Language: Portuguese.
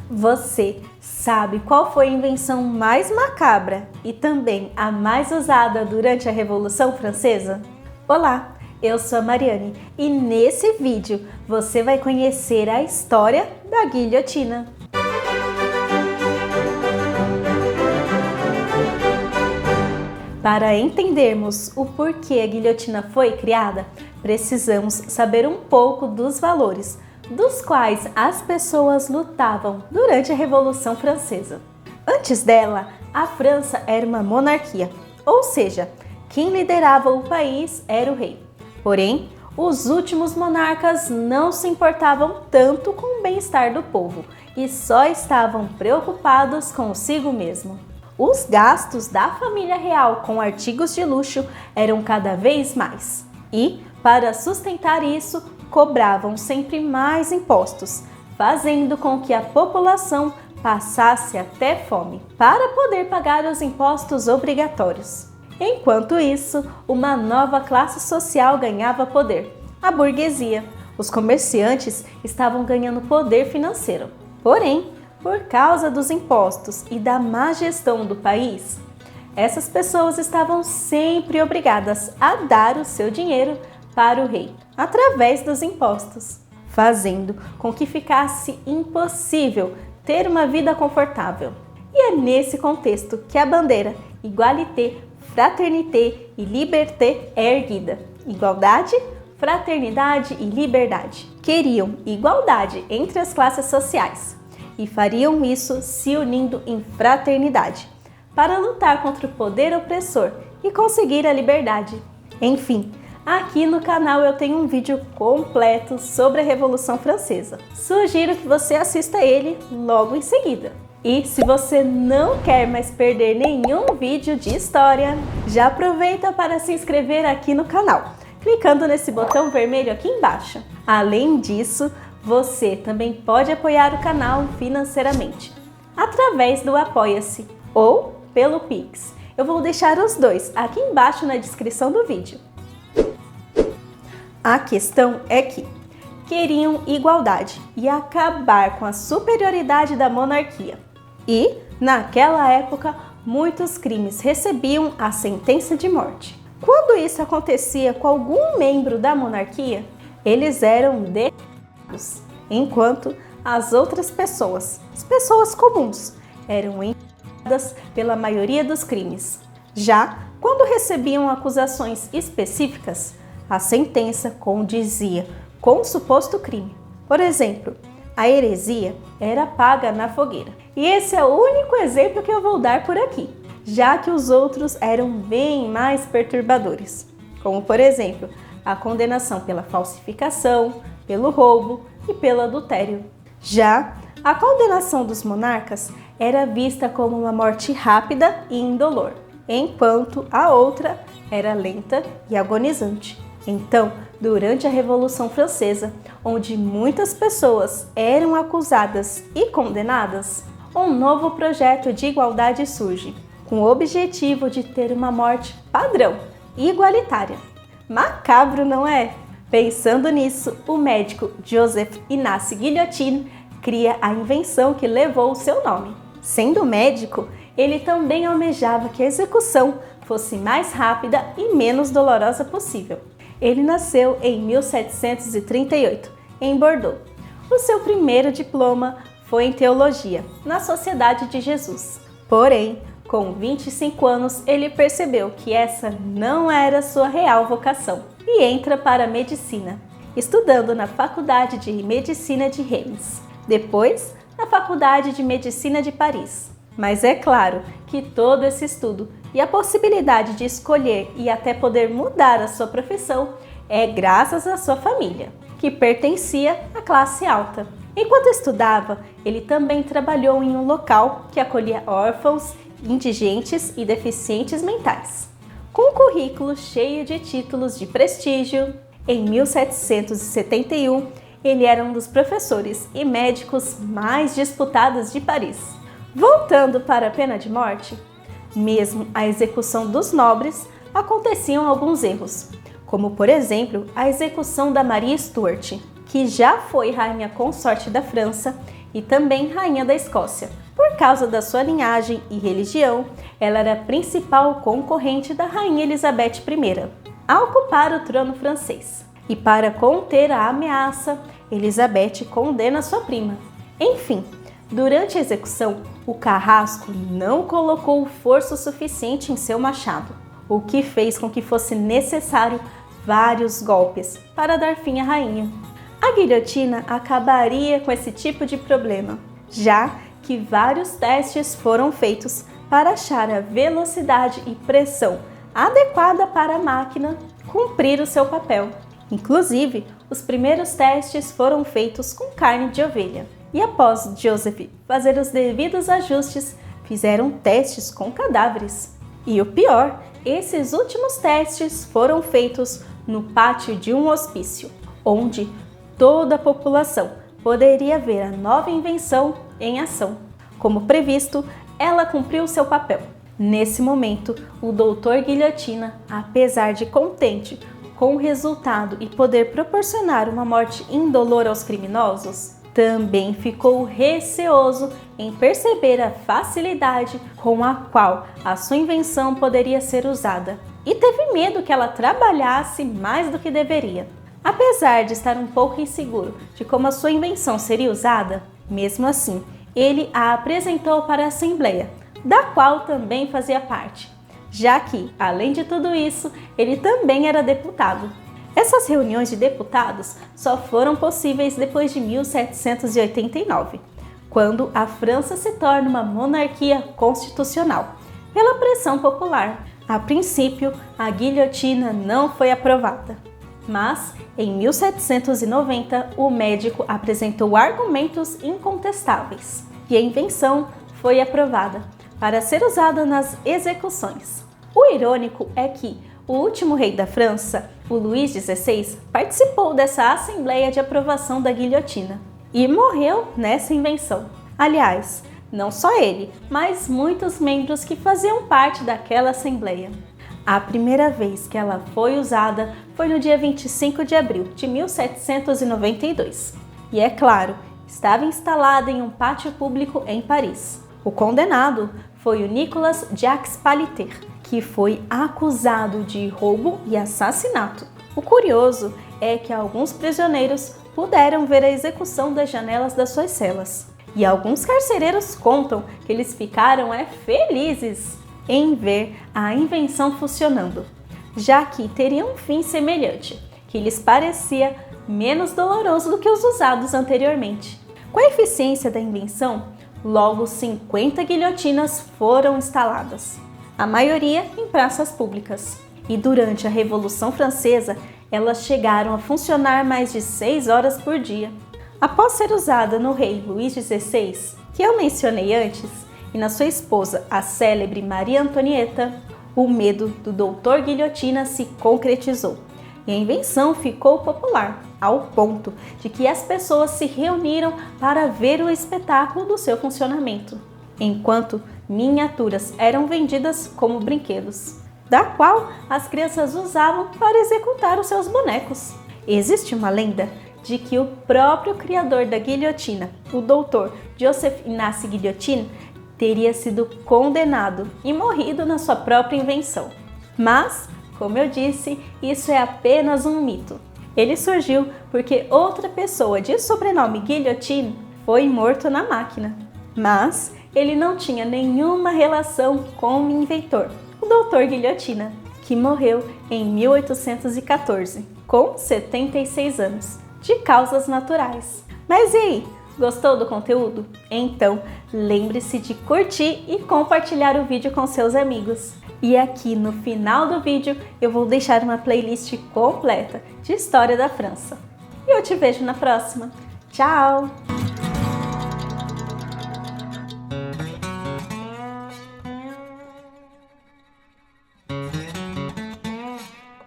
Você sabe qual foi a invenção mais macabra e também a mais usada durante a Revolução Francesa? Olá, eu sou a Mariane e nesse vídeo você vai conhecer a história da guilhotina. Para entendermos o porquê a guilhotina foi criada, precisamos saber um pouco dos valores dos quais as pessoas lutavam durante a Revolução Francesa. Antes dela, a França era uma monarquia, ou seja, quem liderava o país era o rei. Porém, os últimos monarcas não se importavam tanto com o bem-estar do povo e só estavam preocupados consigo mesmo. Os gastos da família real com artigos de luxo eram cada vez mais e, para sustentar isso, cobravam sempre mais impostos, fazendo com que a população passasse até fome para poder pagar os impostos obrigatórios. Enquanto isso, uma nova classe social ganhava poder, a burguesia. Os comerciantes estavam ganhando poder financeiro. Porém, por causa dos impostos e da má gestão do país, essas pessoas estavam sempre obrigadas a dar o seu dinheiro para o rei, através dos impostos, fazendo com que ficasse impossível ter uma vida confortável. E é nesse contexto que a bandeira Égalité, Fraternité e Liberté é erguida. Igualdade, fraternidade e liberdade. Queriam igualdade entre as classes sociais e fariam isso se unindo em fraternidade para lutar contra o poder opressor e conseguir a liberdade. Enfim, aqui no canal eu tenho um vídeo completo sobre a Revolução Francesa. Sugiro que você assista ele logo em seguida. E se você não quer mais perder nenhum vídeo de história, já aproveita para se inscrever aqui no canal, clicando nesse botão vermelho aqui embaixo. Além disso, você também pode apoiar o canal financeiramente, através do Apoia-se ou pelo Pix. Eu vou deixar os dois aqui embaixo na descrição do vídeo. A questão é que queriam igualdade e acabar com a superioridade da monarquia. E, naquela época, muitos crimes recebiam a sentença de morte. Quando isso acontecia com algum membro da monarquia, eles eram decapitados, enquanto as outras pessoas, as pessoas comuns, eram encarceradas pela maioria dos crimes. Já quando recebiam acusações específicas, a sentença condizia com o suposto crime. Por exemplo, a heresia era paga na fogueira. E esse é o único exemplo que eu vou dar por aqui, já que os outros eram bem mais perturbadores, como por exemplo, a condenação pela falsificação, pelo roubo e pelo adultério. Já a condenação dos monarcas era vista como uma morte rápida e indolor, enquanto a outra era lenta e agonizante. Então, durante a Revolução Francesa, onde muitas pessoas eram acusadas e condenadas, um novo projeto de igualdade surge, com o objetivo de ter uma morte padrão e igualitária. Macabro, não é? Pensando nisso, o médico Joseph Ignace Guillotin cria a invenção que levou o seu nome. Sendo médico, ele também almejava que a execução fosse mais rápida e menos dolorosa possível. Ele nasceu em 1738, em Bordeaux. O seu primeiro diploma foi em teologia, na Sociedade de Jesus. Porém, com 25 anos, ele percebeu que essa não era sua real vocação e entra para a medicina, estudando na Faculdade de Medicina de Reims, depois na Faculdade de Medicina de Paris. Mas é claro que todo esse estudo e a possibilidade de escolher e até poder mudar a sua profissão é graças à sua família, que pertencia à classe alta. Enquanto estudava, ele também trabalhou em um local que acolhia órfãos, indigentes e deficientes mentais. Com um currículo cheio de títulos de prestígio, em 1771, ele era um dos professores e médicos mais disputados de Paris. Voltando para a pena de morte, mesmo a execução dos nobres, aconteciam alguns erros, como por exemplo a execução da Maria Stuart, que já foi rainha consorte da França e também rainha da Escócia. Por causa da sua linhagem e religião, ela era a principal concorrente da rainha Elizabeth I a ocupar o trono francês. E para conter a ameaça, Elizabeth condena sua prima. Enfim, durante a execução, o carrasco não colocou força suficiente em seu machado, o que fez com que fosse necessário vários golpes para dar fim à rainha. A guilhotina acabaria com esse tipo de problema, já que vários testes foram feitos para achar a velocidade e pressão adequada para a máquina cumprir o seu papel. Inclusive, os primeiros testes foram feitos com carne de ovelha. E após Joseph fazer os devidos ajustes, fizeram testes com cadáveres. E o pior, esses últimos testes foram feitos no pátio de um hospício, onde toda a população poderia ver a nova invenção em ação. Como previsto, ela cumpriu seu papel. Nesse momento, o Dr. Guilhotina, apesar de contente com o resultado e poder proporcionar uma morte indolor aos criminosos, também ficou receoso em perceber a facilidade com a qual a sua invenção poderia ser usada e teve medo que ela trabalhasse mais do que deveria. Apesar de estar um pouco inseguro de como a sua invenção seria usada, mesmo assim, ele a apresentou para a Assembleia, da qual também fazia parte, já que, além de tudo isso, ele também era deputado. Essas reuniões de deputados só foram possíveis depois de 1789, quando a França se torna uma monarquia constitucional, pela pressão popular. A princípio, a guilhotina não foi aprovada, mas em 1790 o médico apresentou argumentos incontestáveis e a invenção foi aprovada para ser usada nas execuções. O irônico é que o último rei da França, o Luís XVI, participou dessa assembleia de aprovação da guilhotina e morreu nessa invenção. Aliás, não só ele, mas muitos membros que faziam parte daquela assembleia. A primeira vez que ela foi usada foi no dia 25 de abril de 1792. E é claro, estava instalada em um pátio público em Paris. O condenado foi o Nicolas Jacques Palitter, que foi acusado de roubo e assassinato. O curioso é que alguns prisioneiros puderam ver a execução das janelas das suas celas. E alguns carcereiros contam que eles ficaram felizes em ver a invenção funcionando, já que teria um fim semelhante, que lhes parecia menos doloroso do que os usados anteriormente. Com a eficiência da invenção, logo 50 guilhotinas foram instaladas, a maioria em praças públicas. E durante a Revolução Francesa, elas chegaram a funcionar mais de 6 horas por dia. Após ser usada no rei Luís XVI, que eu mencionei antes, e na sua esposa, a célebre Maria Antonieta, o medo do Dr. Guilhotina se concretizou e a invenção ficou popular, ao ponto de que as pessoas se reuniram para ver o espetáculo do seu funcionamento, enquanto miniaturas eram vendidas como brinquedos, da qual as crianças usavam para executar os seus bonecos. Existe uma lenda de que o próprio criador da guilhotina, o Dr. Joseph Ignace Guillotin, teria sido condenado e morrido na sua própria invenção. Mas, como eu disse, isso é apenas um mito. Ele surgiu porque outra pessoa de sobrenome Guillotin foi morto na máquina. Mas ele não tinha nenhuma relação com o inventor, o Dr. Guilhotina, que morreu em 1814, com 76 anos, de causas naturais. Mas e aí? Gostou do conteúdo? Então, lembre-se de curtir e compartilhar o vídeo com seus amigos. E aqui no final do vídeo eu vou deixar uma playlist completa de história da França. E eu te vejo na próxima. Tchau!